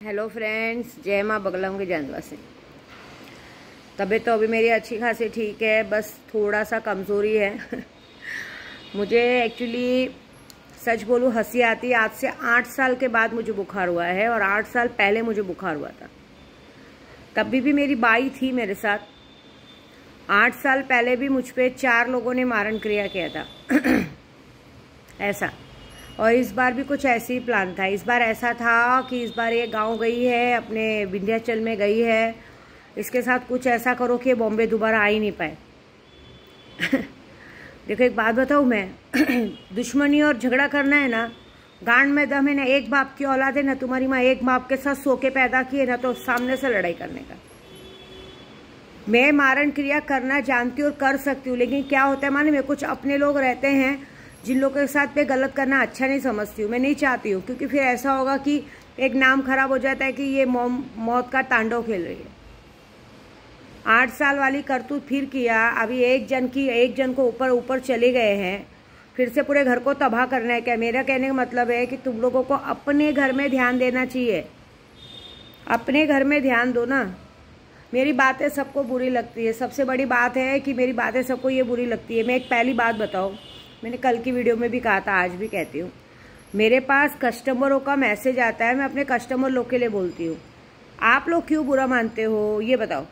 Hello friends, जय माँ बगलम के जानवा से। तबीयत तो अभी मेरी अच्छी खासी ठीक है, बस थोड़ा सा कमज़ोरी है। मुझे एक्चुअली सच बोलूँ हंसी आती है। आज से 8 साल के बाद मुझे बुखार हुआ है और 8 साल पहले मुझे बुखार हुआ था। तभी भी मेरी बाई थी मेरे साथ। 8 साल पहले भी मुझ पे 4 लोगों ने मारण क्रिया किया था। ऐसा। और इस बार भी कुछ ऐसे ही प्लान था। इस बार ऐसा था कि इस बार ये गांव गई है, अपने विंध्याचल में गई है, इसके साथ कुछ ऐसा करो कि बॉम्बे दोबारा आ ही नहीं पाए। देखो एक बात बताऊँ मैं, दुश्मनी और झगड़ा करना है ना, गांड में दम है ना। एक बाप की औलाद है ना, तुम्हारी माँ एक बाप के साथ सो के पैदा की है ना, तो सामने से लड़ाई करने का। मैं मारण क्रिया करना जानती हूँ और कर सकती हूँ, लेकिन क्या होता है माने में कुछ अपने लोग रहते हैं जिन लोगों के साथ मैं गलत करना अच्छा नहीं समझती हूँ। मैं नहीं चाहती हूँ, क्योंकि फिर ऐसा होगा कि एक नाम खराब हो जाता है कि ये मौत का तांडव खेल रही है। 8 साल वाली करतूत फिर किया। अभी एक जन को ऊपर चले गए हैं, फिर से पूरे घर को तबाह करना है क्या? मेरा कहने का मतलब है कि तुम लोगों को अपने घर में ध्यान देना चाहिए। अपने घर में ध्यान दो ना। मेरी बातें सबको बुरी लगती है। सबसे बड़ी बात है कि मेरी बातें सबको ये बुरी लगती है। मैं एक पहली बात बताऊँ, मैंने कल की वीडियो में भी कहा था, आज भी कहती हूँ, मेरे पास कस्टमरों का मैसेज आता है, मैं अपने कस्टमर लोग के लिए बोलती हूँ, आप लोग क्यों बुरा मानते हो ये बताओ।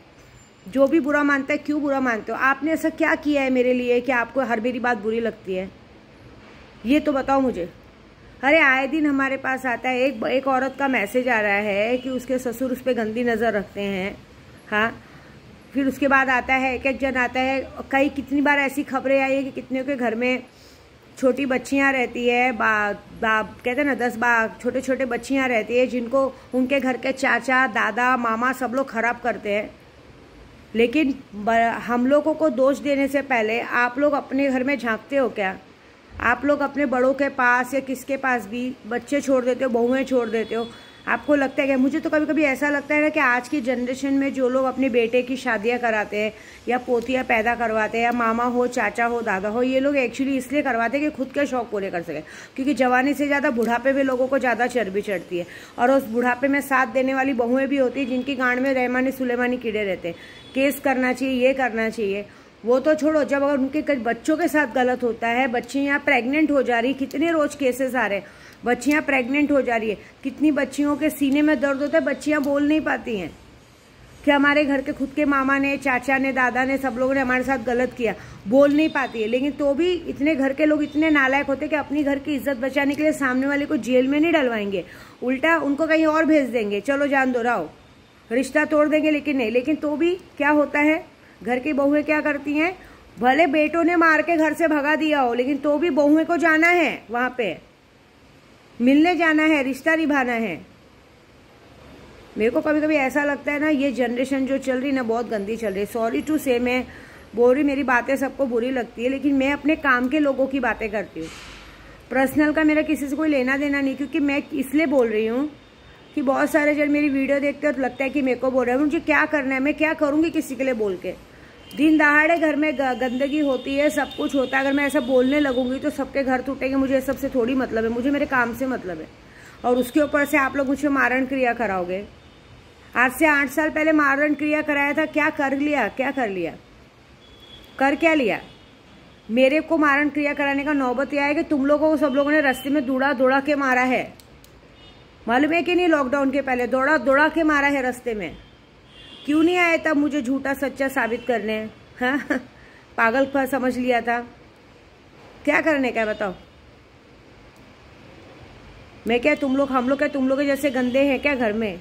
जो भी बुरा मानता है क्यों बुरा मानते हो? आपने ऐसा क्या किया है मेरे लिए कि आपको हर मेरी बात बुरी लगती है? ये तो बताओ मुझे। अरे आए दिन हमारे पास आता है, एक औरत का मैसेज आ रहा है कि उसके ससुर उस पर गंदी नज़र रखते हैं। हाँ, फिर उसके बाद आता है एक जन आता है। कितनी बार ऐसी खबरें आई है कि कितने के घर में छोटी बच्चियां रहती है, कहते हैं ना 10 छोटे छोटे बच्चियां रहती है, जिनको उनके घर के चाचा दादा मामा सब लोग खराब करते हैं। लेकिन हम लोगों को दोष देने से पहले आप लोग अपने घर में झांकते हो क्या? आप लोग अपने बड़ों के पास या किसके पास भी बच्चे छोड़ देते हो, बहुएं छोड़ देते हो। आपको लगता है क्या? मुझे तो कभी कभी ऐसा लगता है ना कि आज की जनरेशन में जो लोग अपने बेटे की शादियां कराते हैं या पोतियां पैदा करवाते हैं, या मामा हो चाचा हो दादा हो, ये लोग एक्चुअली इसलिए करवाते हैं कि खुद के शौक पूरे कर सके। क्योंकि जवानी से ज़्यादा बुढ़ापे में लोगों को ज़्यादा चर्बी चढ़ती है, और उस बुढ़ापे में साथ देने वाली बहुएं भी होती है जिनकी गांड में रहमानी सुलेमानी कीड़े रहते हैं। केस करना चाहिए, ये करना चाहिए। वो तो छोड़ो, जब अगर उनके बच्चों के साथ गलत होता है, बच्चियाँ प्रेग्नेंट हो जा रही, कितने रोज केसेस आ रहे हैं, बच्चियाँ प्रेग्नेंट हो जा रही है, कितनी बच्चियों के सीने में दर्द होता है, बच्चियाँ बोल नहीं पाती हैं कि हमारे घर के खुद के मामा ने, चाचा ने, दादा ने, सब लोगों ने हमारे साथ गलत किया, बोल नहीं पाती है। लेकिन तो भी इतने घर के लोग इतने नालायक होते हैं कि अपनी घर की इज्जत बचाने के लिए सामने वाले को जेल में नहीं डलवाएंगे, उल्टा उनको कहीं और भेज देंगे, चलो जान दो रहो, रिश्ता तोड़ देंगे। लेकिन नहीं, लेकिन तो भी क्या होता है, घर की बहुएं क्या करती हैं, भले बेटों ने मार के घर से भगा दिया हो, लेकिन तो भी बहुएं को जाना है, वहां पे मिलने जाना है, रिश्ता निभाना है। मेरे को कभी कभी ऐसा लगता है ना, ये जनरेशन जो चल रही ना बहुत गंदी चल रही है। सॉरी टू से, मैं बोल रही, मेरी बातें सबको बुरी लगती है, लेकिन मैं अपने काम के लोगों की बातें करती हूँ। पर्सनल का मेरा किसी से कोई लेना देना नहीं, क्योंकि मैं इसलिए बोल रही हूँ कि बहुत सारे जन मेरी वीडियो देखते हैं तो लगता है कि मेरे को बोल रहे हैं। मुझे क्या करना है, मैं क्या करूँगी किसी के लिए बोल के? दिन दहाड़े घर में गंदगी होती है, सब कुछ होता है। अगर मैं ऐसा बोलने लगूंगी तो सबके घर टूटेंगे। मुझे सबसे थोड़ी मतलब है, मुझे मेरे काम से मतलब है। और उसके ऊपर से आप लोग मुझे मारण क्रिया कराओगे। आज से 8 साल पहले मारण क्रिया कराया था, क्या कर लिया? क्या कर लिया? कर क्या लिया? मेरे को मारण क्रिया कराने का नौबत यह है कि तुम लोगों को सब लोगों ने रास्ते में दौड़ा के मारा है। मालूम है कि नहीं? लॉकडाउन के पहले दौड़ा के मारा है रास्ते में। क्यों नहीं आया तब मुझे झूठा सच्चा साबित करने? हाँ, पागल पर समझ लिया था। क्या करने का बताओ? मैं क्या, तुम लोग, हम लोग क्या तुम लोग जैसे गंदे हैं क्या घर में?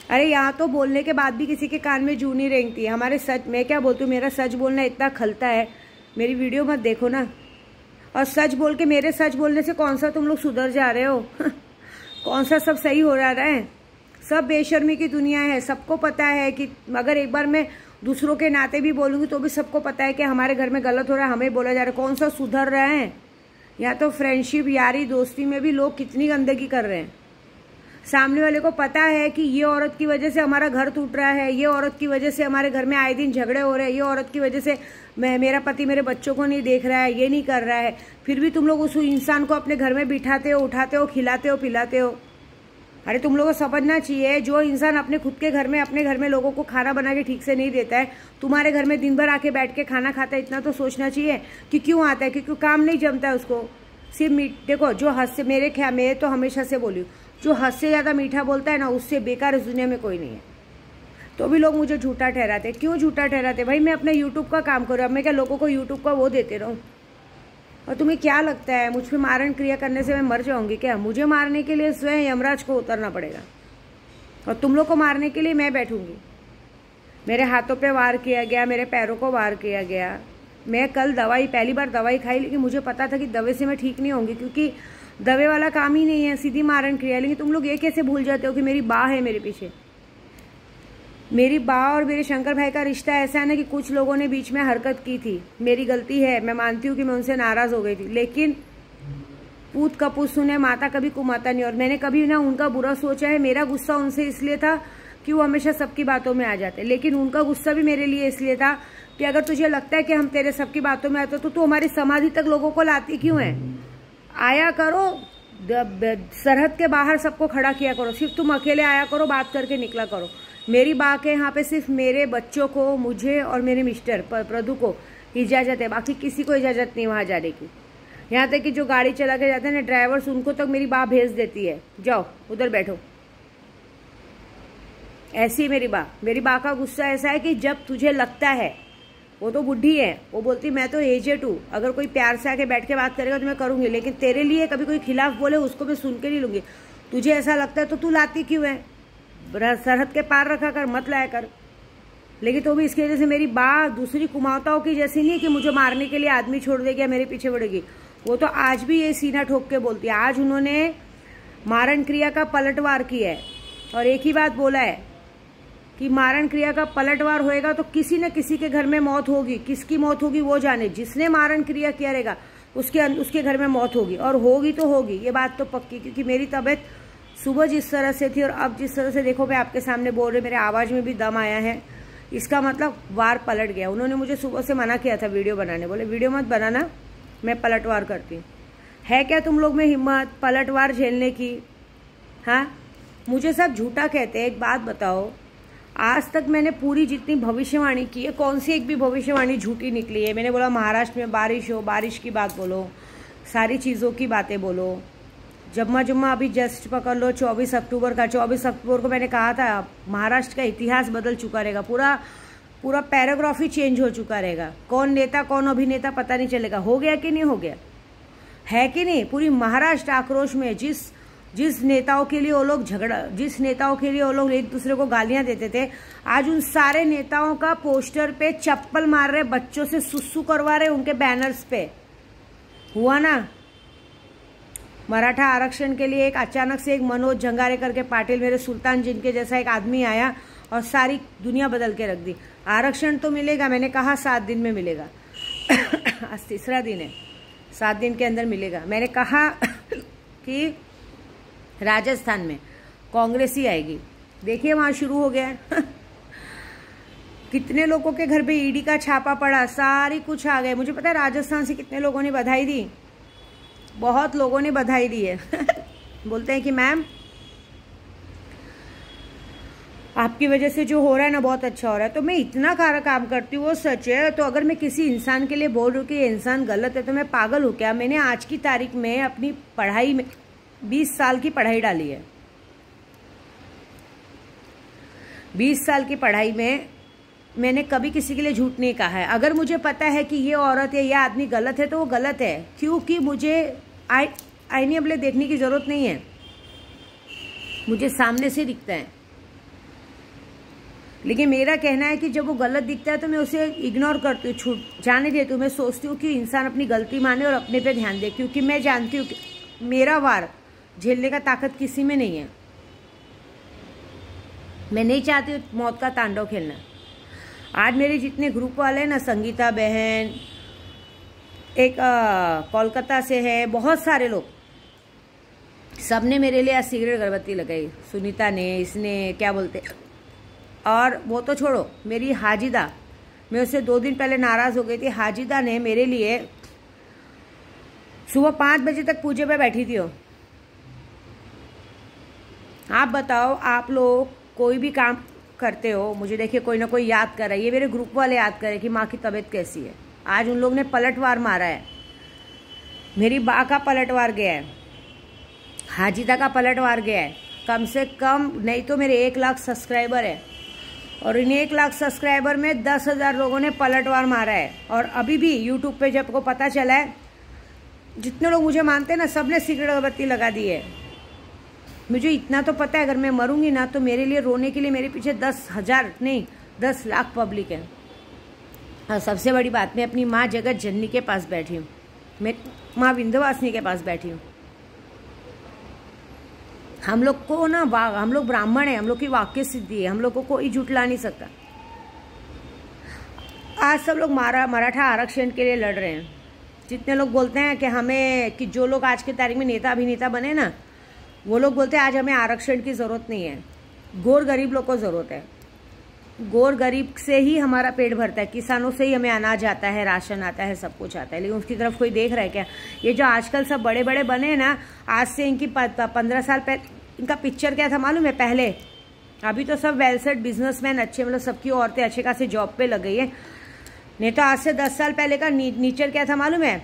अरे यहाँ तो बोलने के बाद भी किसी के कान में जू नहीं रेंगती। हमारे सच, मैं क्या बोलती हूँ, मेरा सच बोलना इतना खलता है। मेरी वीडियो मत देखो ना। और सच बोल के, मेरे सच बोलने से कौन सा तुम लोग सुधर जा रहे हो? कौन सा सब सही हो रहा है? सब बेशर्मी की दुनिया है। सबको पता है कि अगर एक बार मैं दूसरों के नाते भी बोलूँगी तो भी सबको पता है कि हमारे घर में गलत हो रहा है, हमें बोला जा रहा है। कौन सा सुधर रहा है? या तो फ्रेंडशिप, यारी, दोस्ती में भी लोग कितनी गंदगी कर रहे हैं। सामने वाले को पता है कि ये औरत की वजह से हमारा घर टूट रहा है, ये औरत की वजह से हमारे घर में आए दिन झगड़े हो रहे हैं, ये औरत की वजह से मेरा पति मेरे बच्चों को नहीं देख रहा है, ये नहीं कर रहा है। फिर भी तुम लोग उस इंसान को अपने घर में बिठाते हो, उठाते हो, खिलाते हो, पिलाते हो। अरे तुम लोगों को समझना चाहिए, जो इंसान अपने खुद के घर में, अपने घर में लोगों को खाना बना के ठीक से नहीं देता है, तुम्हारे घर में दिन भर आके बैठ के खाना खाता है, इतना तो सोचना चाहिए कि क्यों आता है, क्योंकि काम नहीं जमता है उसको। सिर्फ देखो, जो हद से मैं तो हमेशा से बोली हूँ, जो हद से ज़्यादा मीठा बोलता है ना, उससे बेकार इस दुनिया में कोई नहीं है। तो भी लोग मुझे झूठा ठहराते। क्यों झूठा ठहराते भाई? मैं अपने यूट्यूब का काम करूँ, अब मैं क्या लोगों को यूट्यूब का वो देते रहूँ? और तुम्हें क्या लगता है मुझ पर मारण क्रिया करने से मैं मर जाऊंगी क्या? मुझे मारने के लिए स्वयं यमराज को उतरना पड़ेगा, और तुम लोग को मारने के लिए मैं बैठूंगी। मेरे हाथों पे वार किया गया, मेरे पैरों को वार किया गया। मैं कल पहली बार दवाई खाई, लेकिन मुझे पता था कि दवा से मैं ठीक नहीं होंगी, क्योंकि दवे वाला काम ही नहीं है, सीधी मारण क्रिया। लेकिन तुम लोग ये कैसे भूल जाते हो कि मेरी बा है मेरे पीछे। मेरी बा और मेरे शंकर भाई का रिश्ता ऐसा है ना कि कुछ लोगों ने बीच में हरकत की थी, मेरी गलती है, मैं मानती हूँ कि मैं उनसे नाराज हो गई थी, लेकिन पूत कपूत सुने माता कभी कुमाता नहीं। और मैंने कभी ना उनका बुरा सोचा है। मेरा गुस्सा उनसे इसलिए था कि वो हमेशा सबकी बातों में आ जाते, लेकिन उनका गुस्सा भी मेरे लिए इसलिए था कि अगर तुझे लगता है कि हम तेरे सबकी बातों में आते तो तू हमारी समाधि तक लोगों को लाती क्यों है? आया करो, सरहद के बाहर सबको खड़ा किया करो, सिर्फ तुम अकेले आया करो, बात करके निकला करो। मेरी बा के यहाँ पे सिर्फ मेरे बच्चों को, मुझे और मेरे मिस्टर प्रदू को इजाजत है, बाकी किसी को इजाजत नहीं वहां जाने की। यहाँ तक कि जो गाड़ी चला के जाते हैं ना ड्राइवर्स, उनको तक मेरी बा भेज देती है, जाओ उधर बैठो। ऐसी मेरी बा का गुस्सा ऐसा है कि जब तुझे लगता है, वो तो बुढ़ी है, वो बोलती मैं तो एजेड हूँ, अगर कोई प्यार से आके बैठ के बात करेगा तो मैं करूंगी, लेकिन तेरे लिए कभी कोई खिलाफ बोले उसको मैं सुन के नहीं लूंगी। तुझे ऐसा लगता है तो तू लाती क्यों है? सरहद के पार रखा कर, मत लाया कर। लेकिन तो भी इसकी वजह से मेरी बा दूसरी कुमावताओं की जैसी नहीं है कि मुझे मारने के लिए आदमी छोड़ देगी या मेरे पीछे बढ़ेगी। वो तो आज भी ये सीना ठोक के बोलती है। आज उन्होंने मारण क्रिया का पलटवार किया है और एक ही बात बोला है कि मारण क्रिया का पलटवार होएगा तो किसी न किसी के घर में मौत होगी। किसकी मौत होगी वो जाने, जिसने मारण क्रिया किया रहेगा उसके घर में मौत होगी, और होगी तो होगी, ये बात तो पक्की। क्योंकि मेरी तबीयत सुबह जिस तरह से थी और अब जिस तरह से, देखो मैं आपके सामने बोल रही, मेरे आवाज में भी दम आया है, इसका मतलब वार पलट गया। उन्होंने मुझे सुबह से मना किया था वीडियो बनाने, बोले वीडियो मत बनाना, मैं पलटवार करती हूँ। है क्या तुम लोग में हिम्मत पलटवार झेलने की? हाँ, मुझे सब झूठा कहते हैं। एक बात बताओ, आज तक मैंने पूरी जितनी भविष्यवाणी की है, कौन सी एक भी भविष्यवाणी झूठी निकली है? मैंने बोला महाराष्ट्र में बारिश हो, बारिश की बात बोलो, सारी चीज़ों की बातें बोलो। जम्मा जुम्मा अभी जस्ट पकड़ लो 24 अक्टूबर का। 24 अक्टूबर को मैंने कहा था महाराष्ट्र का इतिहास बदल चुका रहेगा, पूरा पैराग्राफ ही चेंज हो चुका रहेगा। कौन नेता कौन अभिनेता पता नहीं चलेगा। हो गया कि नहीं हो गया? है कि नहीं? पूरी महाराष्ट्र आक्रोश में। जिस नेताओं के लिए वो लोग जिस नेताओं के लिए वो लोग एक दूसरे को गालियां देते थे, आज उन सारे नेताओं का पोस्टर पे चप्पल मार रहे, बच्चों से सुसु करवा रहे उनके बैनर्स पे। हुआ ना? मराठा आरक्षण के लिए एक अचानक से एक मनोज जंगारे करके पाटिल, मेरे सुल्तान जिनके जैसा एक आदमी आया और सारी दुनिया बदल के रख दी। आरक्षण तो मिलेगा, मैंने कहा 7 दिन में मिलेगा। आज तीसरा दिन है, 7 दिन के अंदर मिलेगा। मैंने कहा कि राजस्थान में कांग्रेस ही आएगी। देखिए वहां शुरू हो गया है। कितने लोगों के घर पे ईडी का छापा पड़ा, सारी कुछ आ गए। मुझे पता है राजस्थान से कितने लोगों ने बधाई दी, बहुत लोगों ने बधाई दी है। बोलते हैं कि मैम आपकी वजह से जो हो रहा है ना बहुत अच्छा हो रहा है। तो मैं इतना सारा काम करती हूँ, वो सच है। तो अगर मैं किसी इंसान के लिए बोल रही हूँ कि ये इंसान गलत है तो मैं पागल हूँ क्या? मैंने आज की तारीख में अपनी पढ़ाई में 20 साल की पढ़ाई डाली है। 20 साल की पढ़ाई में मैंने कभी किसी के लिए झूठ नहीं कहा है। अगर मुझे पता है कि ये औरत या ये आदमी गलत है तो वो गलत है, क्योंकि मुझे आईने अबले देखने की जरूरत नहीं है, मुझे सामने से दिखता है। लेकिन मेरा कहना है कि जब वो गलत दिखता है तो मैं उसे इग्नोर करती हूँ, छूट जाने देती हूँ। मैं सोचती हूँ कि इंसान अपनी गलती माने और अपने पे ध्यान दे, क्योंकि मैं जानती हूँ कि मेरा वार झेलने का ताकत किसी में नहीं है। मैं नहीं चाहती हूँ मौत का तांडव खेलना। आज मेरे जितने ग्रुप वाले हैं ना, संगीता बहन, एक कोलकाता से है, बहुत सारे लोग, सबने मेरे लिए आज सिगरेट अगरबत्ती लगाई। सुनीता ने, इसने क्या बोलते, और वो तो छोड़ो, मेरी हाजिदा, मैं उससे 2 दिन पहले नाराज हो गई थी। हाजिदा ने मेरे लिए सुबह 5 बजे तक पूजे पे बैठी थी। आप बताओ, आप लोग कोई भी काम करते हो, मुझे देखिए कोई ना कोई याद कर रहा है, ये मेरे ग्रुप वाले याद कर रहे कि माँ की तबीयत कैसी है। आज उन लोग ने पलटवार मारा है, मेरी बा का पलटवार गया है, हाजिदा का पलटवार गया है। कम से कम नहीं तो मेरे 1 लाख सब्सक्राइबर है, और इन 1 लाख सब्सक्राइबर में 10,000 लोगों ने पलटवार मारा है। और अभी भी यूट्यूब पे जब को पता चला है, जितने लोग मुझे मानते हैं ना, सब ने सिगरेट अगरबत्ती लगा दी है। मुझे इतना तो पता है, अगर मैं मरूंगी ना तो मेरे लिए रोने के लिए मेरे पीछे 10,000 नहीं 10 लाख पब्लिक है। और सबसे बड़ी बात, मैं अपनी माँ जगत जननी के पास बैठी हूँ, मैं माँ विंध्यवासिनी के पास बैठी हूँ। हम लोग को ना हम लोग ब्राह्मण हैं, हम लोग की वाक्य सिद्धि है, हम लोग को कोई झुठला नहीं सकता। आज सब लोग मराठा आरक्षण के लिए लड़ रहे हैं। जितने लोग बोलते हैं कि हमें, कि जो लोग आज की तारीख में नेता अभिनेता बने ना, वो लोग बोलते हैं आज हमें आरक्षण की ज़रूरत नहीं है, गोर गरीब लोग को ज़रूरत है। गोर गरीब से ही हमारा पेट भरता है, किसानों से ही हमें अनाज आता है, राशन आता है, सब कुछ आता है। लेकिन उसकी तरफ कोई देख रहा है क्या? ये जो आजकल सब बड़े बड़े बने हैं ना, आज से इनकी 15 साल पहले इनका पिक्चर क्या था मालूम है? पहले, अभी तो सब वेल सेट बिजनेसमैन अच्छे, मतलब सबकी औरतें अच्छे खासे जॉब पे लग गई है। नहीं तो आज से 10 साल पहले का नेचर क्या था मालूम है?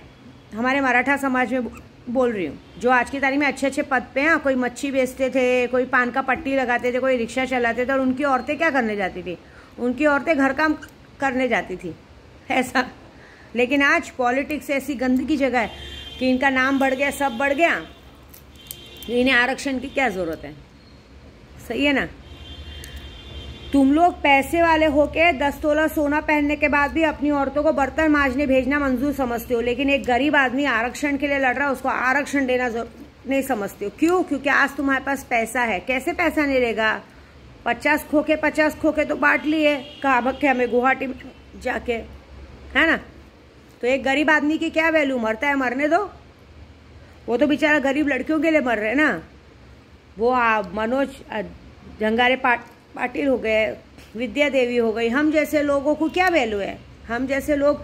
हमारे मराठा समाज में बोल रही हूँ, जो आज की तारीख में अच्छे अच्छे पद पे हैं, कोई मच्छी बेचते थे, कोई पान का पट्टी लगाते थे, कोई रिक्शा चलाते थे, और उनकी औरतें क्या करने जाती थी? उनकी औरतें घर काम करने जाती थी, ऐसा। लेकिन आज पॉलिटिक्स ऐसी गंदगी जगह है कि इनका नाम बढ़ गया, सब बढ़ गया, इन्हें आरक्षण की क्या जरूरत है? सही है ना? तुम लोग पैसे वाले होके 10 तोला सोना पहनने के बाद भी अपनी औरतों को बर्तन मांजने भेजना मंजूर समझते हो, लेकिन एक गरीब आदमी आरक्षण के लिए लड़ रहा है, उसको आरक्षण देना नहीं समझते हो। क्यों? क्योंकि आज तुम्हारे पास पैसा है। कैसे पैसा नहीं रहेगा? 50 खोखे तो बांट लिए, कहा भक्के हमें गुवाहाटी में जाके, है ना? तो एक गरीब आदमी की क्या वैल्यू? मरता है, मरने दो। वो तो बेचारा गरीब लड़कियों के लिए मर रहे हैं ना। वो मनोज जंगारे पाटिल हो गए, विद्या देवी हो गई, हम जैसे लोगों को क्या वैल्यू है? हम जैसे लोग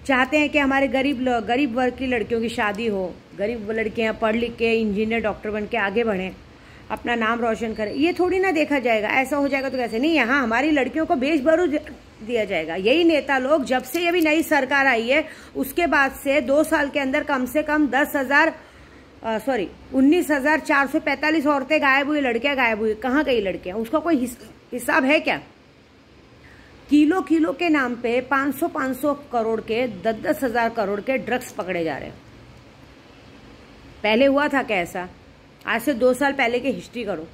चाहते हैं कि हमारे गरीब वर्ग की लड़कियों की शादी हो, गरीब लड़कियां पढ़ लिख के इंजीनियर डॉक्टर बन के आगे बढ़ें, अपना नाम रोशन करें। ये थोड़ी ना देखा जाएगा। ऐसा हो जाएगा तो कैसे? नहीं, यहाँ हमारी लड़कियों को बेच भरू दिया जाएगा। यही नेता लोग, जब से ये भी नई सरकार आई है उसके बाद से 2 साल के अंदर कम से कम 19,445 औरतें गायब हुई, लड़कियां गायब हुई। कहाँ गई लड़कियां? उसका कोई हिसाब है क्या? किलो के नाम पे 500 करोड़ के 10,000 करोड़ के ड्रग्स पकड़े जा रहे हैं। पहले हुआ था क्या ऐसा? आज से 2 साल पहले की हिस्ट्री करो।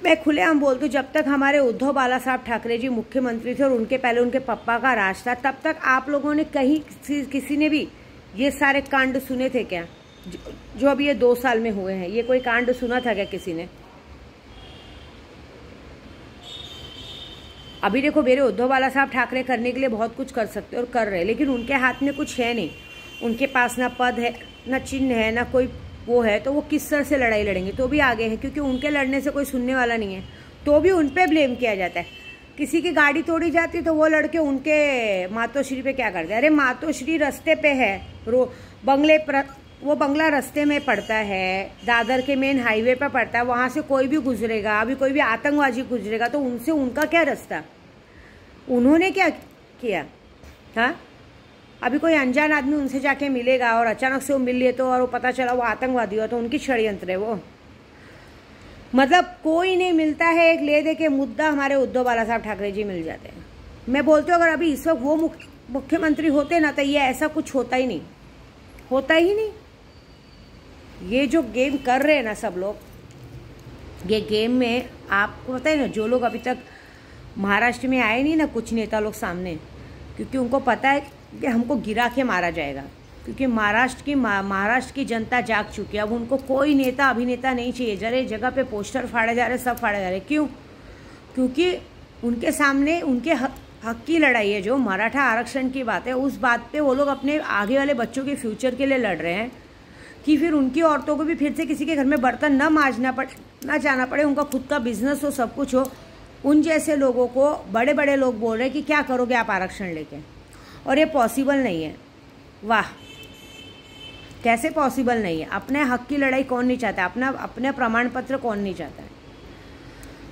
मैं खुलेआम बोलती हूँ, जब तक हमारे उद्धव बाला साहब ठाकरे जी मुख्यमंत्री थे और उनके पहले उनके पापा का राज था, तब तक आप लोगों ने कहीं किसी ने भी ये सारे कांड सुने थे क्या? जो अभी ये 2 साल में हुए हैं, ये कोई कांड सुना था क्या किसी ने? अभी देखो, मेरे उद्धव बाला साहब ठाकरे करने के लिए बहुत कुछ कर सकते और कर रहे, लेकिन उनके हाथ में कुछ है नहीं। उनके पास ना पद है, ना चिन्ह है, ना कोई वो है, तो वो किस तरह से लड़ाई लड़ेंगे? तो भी आगे हैं, क्योंकि उनके लड़ने से कोई सुनने वाला नहीं है, तो भी उन पे ब्लेम किया जाता है। किसी की गाड़ी तोड़ी जाती तो वो लड़के उनके मातोश्री पे क्या करते हैं? अरे मातोश्री रास्ते पे है, वो बंगला रास्ते में पड़ता है, दादर के मेन हाईवे पे पड़ता है, वहां से कोई भी गुजरेगा, अभी कोई भी आतंकवादी गुजरेगा तो उनसे उनका क्या रास्ता? उन्होंने क्या किया? हाँ, अभी कोई अनजान आदमी उनसे जाके मिलेगा और अचानक से वो मिल लिए तो, और वो पता चला वो आतंकवादी हो, तो उनकी षड्यंत्र है वो। मतलब कोई नहीं मिलता है, एक ले दे के मुद्दा हमारे उद्धव बाला साहब ठाकरे जी मिल जाते हैं। मैं बोलती हूँ, अगर अभी इस वक्त वो मुख्यमंत्री होते ना तो ये ऐसा कुछ होता ही नहीं, होता ही नहीं। ये जो गेम कर रहे हैं ना सब लोग, ये गेम में आपको पता है ना, जो लोग अभी तक महाराष्ट्र में आए नहीं ना, कुछ नेता लोग सामने, क्योंकि उनको पता है कि हमको गिरा के मारा जाएगा, क्योंकि महाराष्ट्र की जनता जाग चुकी है। अब उनको कोई नेता अभिनेता नहीं चाहिए। जरे जगह पे पोस्टर फाड़े जा रहे, सब फाड़े जा रहे। क्यों? क्योंकि उनके सामने उनके हक की लड़ाई है। जो मराठा आरक्षण की बात है, उस बात पे वो लोग अपने आगे वाले बच्चों के फ्यूचर के लिए लड़ रहे हैं, कि फिर उनकी औरतों को भी फिर से किसी के घर में बर्तन न जाना पड़े, उनका खुद का बिजनेस हो, सब कुछ हो। उन जैसे लोगों को बड़े बड़े लोग बोल रहे हैं कि क्या करोगे आप आरक्षण लेके, और ये पॉसिबल नहीं है। वाह, कैसे पॉसिबल नहीं है? अपने हक की लड़ाई कौन नहीं चाहता? अपने प्रमाण पत्र कौन नहीं चाहता है?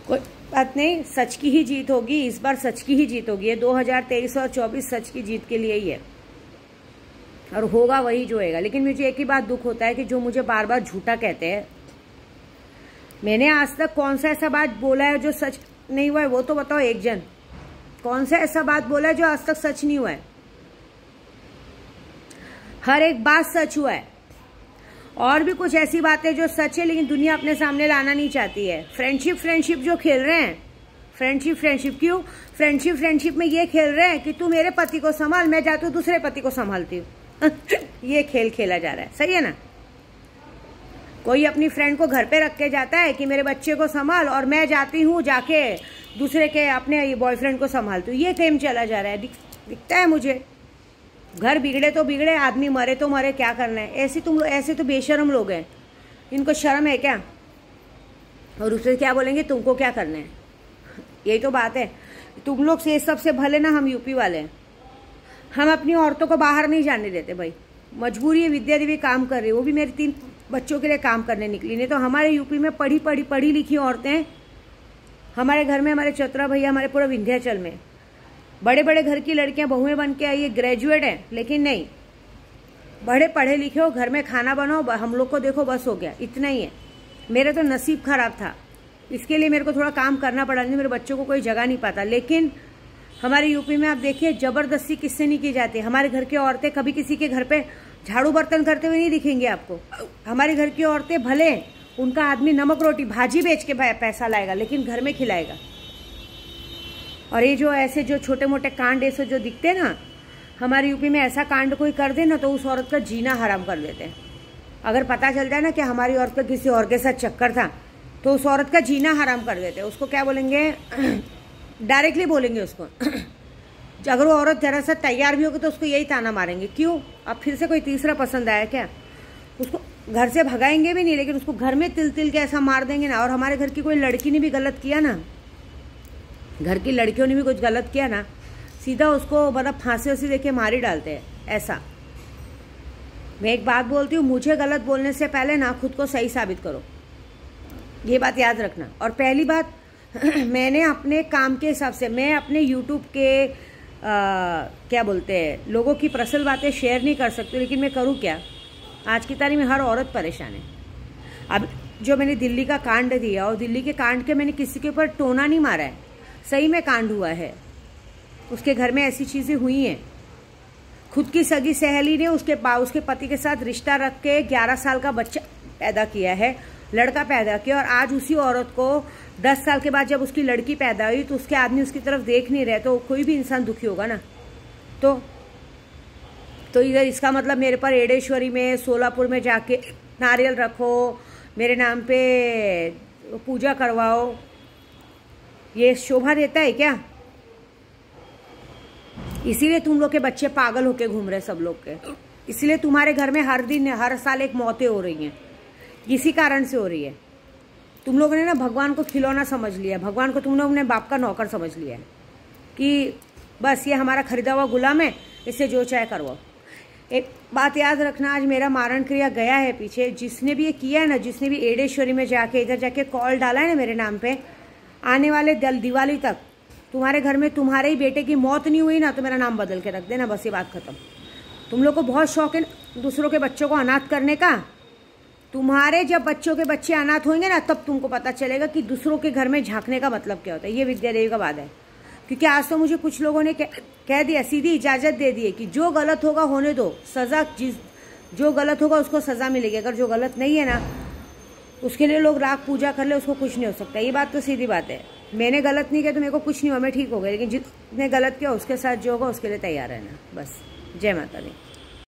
कोई बात नहीं, सच की ही जीत होगी। इस बार सच की ही जीत होगी। ये 2023 और 24 सच की जीत के लिए ही है और होगा वही जो होगा। लेकिन मुझे एक ही बात दुख होता है कि जो मुझे बार बार झूठा कहते हैं, मैंने आज तक कौन सा ऐसा बात बोला है जो सच नहीं हुआ है? वो तो बताओ एक जन। कौन सा ऐसा बात बोला है जो आज तक सच नहीं हुआ है? हर एक बात सच हुआ है। और भी कुछ ऐसी बातें जो सच है लेकिन दुनिया अपने सामने लाना नहीं चाहती है। फ्रेंडशिप जो खेल रहे हैं, फ्रेंडशिप क्यों? फ्रेंडशिप में ये खेल रहे हैं कि तू मेरे पति को संभाल, मैं जाती हूँ दूसरे पति को संभालती हूँ। ये खेल खेला जा रहा है, सही है ना? कोई अपनी फ्रेंड को घर पे रख के जाता है कि मेरे बच्चे को संभाल, और मैं जाती हूँ जाके दूसरे के अपने बॉयफ्रेंड को संभालती हूँ। ये गेम चला जा रहा है, दिखता है मुझे। घर बिगड़े तो बिगड़े, आदमी मरे तो मरे, क्या करना है? ऐसे तो बेशरम लोग हैं, इनको शर्म है क्या? और उससे क्या बोलेंगे तुमको क्या करना है? यही तो बात है। तुम लोग से सबसे भले ना हम यूपी वाले हैं। हम अपनी औरतों को बाहर नहीं जाने देते भाई, मजबूरी है। विद्या देवी काम कर रही है, वो भी मेरे 3 बच्चों के लिए काम करने निकली। नहीं तो हमारे यूपी में पढ़ी लिखी औरतें, हमारे घर में हमारे चतरा भैया, हमारे पूरा विंध्याचल में बड़े बड़े घर की लड़कियां बहुएं बन के आई है, ग्रेजुएट है, लेकिन नहीं, बड़े पढ़े लिखे हो, घर में खाना बनाओ, हम लोग को देखो, बस हो गया, इतना ही है। मेरा तो नसीब खराब था, इसके लिए मेरे को थोड़ा काम करना पड़ा, नहीं मेरे बच्चों को कोई जगह नहीं पाता। लेकिन हमारे यूपी में आप देखिए, जबरदस्ती किससे नहीं की जाती। हमारे घर की औरतें कभी किसी के घर पे झाड़ू बर्तन करते हुए नहीं दिखेंगे आपको। हमारे घर की औरतें भले उनका आदमी नमक रोटी भाजी बेच के पैसा लाएगा, लेकिन घर में खिलाएगा। और ये जो ऐसे जो छोटे मोटे कांड ऐसे जो दिखते ना, हमारे यूपी में ऐसा कांड कोई कर दे ना तो उस औरत का जीना हराम कर देते हैं। अगर पता चल जाए ना कि हमारी औरत का किसी और के साथ चक्कर था तो उस औरत का जीना हराम कर देते हैं। उसको क्या बोलेंगे? डायरेक्टली बोलेंगे उसको। अगर वो औरत जरा सा तैयार भी होगी तो उसको यही ताना मारेंगे, क्यों? अब फिर से कोई तीसरा पसंद आया क्या? उसको घर से भगाएंगे भी नहीं, लेकिन उसको घर में तिल तिल के ऐसा मार देंगे ना। और हमारे घर की कोई लड़की ने भी गलत किया ना, घर की लड़कियों ने भी कुछ गलत किया ना, सीधा उसको मतलब फांसी उसी देके मार ही डालते हैं। ऐसा मैं एक बात बोलती हूँ, मुझे गलत बोलने से पहले ना खुद को सही साबित करो, ये बात याद रखना। और पहली बात, मैंने अपने काम के हिसाब से, मैं अपने यूट्यूब के क्या बोलते हैं, लोगों की पर्सनल बातें शेयर नहीं कर सकती, लेकिन मैं करूँ क्या? आज की तारीख में हर औरत परेशान है। अब जो मैंने दिल्ली का कांड दिया, और दिल्ली के कांड के मैंने किसी के ऊपर टोना नहीं मारा है, सही में कांड हुआ है। उसके घर में ऐसी चीज़ें हुई हैं। खुद की सगी सहेली ने उसके पति के साथ रिश्ता रख के 11 साल का बच्चा पैदा किया है, लड़का पैदा किया। और आज उसी औरत को 10 साल के बाद जब उसकी लड़की पैदा हुई तो उसके आदमी उसकी तरफ देख नहीं रहे, तो कोई भी इंसान दुखी होगा ना। तो इधर इसका मतलब मेरे पर एडेश्वरी में, सोलापुर में जाके नारियल रखो, मेरे नाम पे पूजा करवाओ, ये शोभा देता है क्या? इसीलिए तुम लोग के बच्चे पागल होके घूम रहे सब लोग के। इसलिए तुम्हारे घर में हर साल एक मौतें हो रही हैं, इसी कारण से हो रही है। तुम लोगों ने ना भगवान को खिलौना समझ लिया, भगवान को तुम लोग ने बाप का नौकर समझ लिया है कि बस ये हमारा खरीदा हुआ गुलाम है, इससे जो चाहे करवाओ। एक बात याद रखना, आज मेरा मारण क्रिया गया है पीछे, जिसने भी ये किया है ना, जिसने भी एडेश्वरी में जाके इधर जाके कॉल डाला है ना मेरे नाम पे, आने वाले दिवाली तक तुम्हारे घर में तुम्हारे ही बेटे की मौत नहीं हुई ना तो मेरा नाम बदल के रख देना, बस ये बात खत्म। तुम लोग को बहुत शौक है दूसरों के बच्चों को अनाथ करने का। तुम्हारे जब बच्चों के बच्चे अनाथ होंगे ना तब तुमको पता चलेगा कि दूसरों के घर में झांकने का मतलब क्या होता है। ये विद्या देवी का बात है। क्योंकि आज तो मुझे कुछ लोगों ने कह दिया, सीधी इजाजत दे दी है कि जो गलत होगा होने दो, सजा जो गलत होगा उसको सजा मिलेगी। अगर जो गलत नहीं है ना उसके लिए लोग राग पूजा कर ले, उसको कुछ नहीं हो सकता। ये बात तो सीधी बात है। मैंने गलत नहीं किया तो मेरे को कुछ नहीं हुआ, मैं ठीक हो गई। लेकिन जिसने गलत किया उसके साथ जो होगा उसके लिए तैयार रहना। बस, जय माता दी।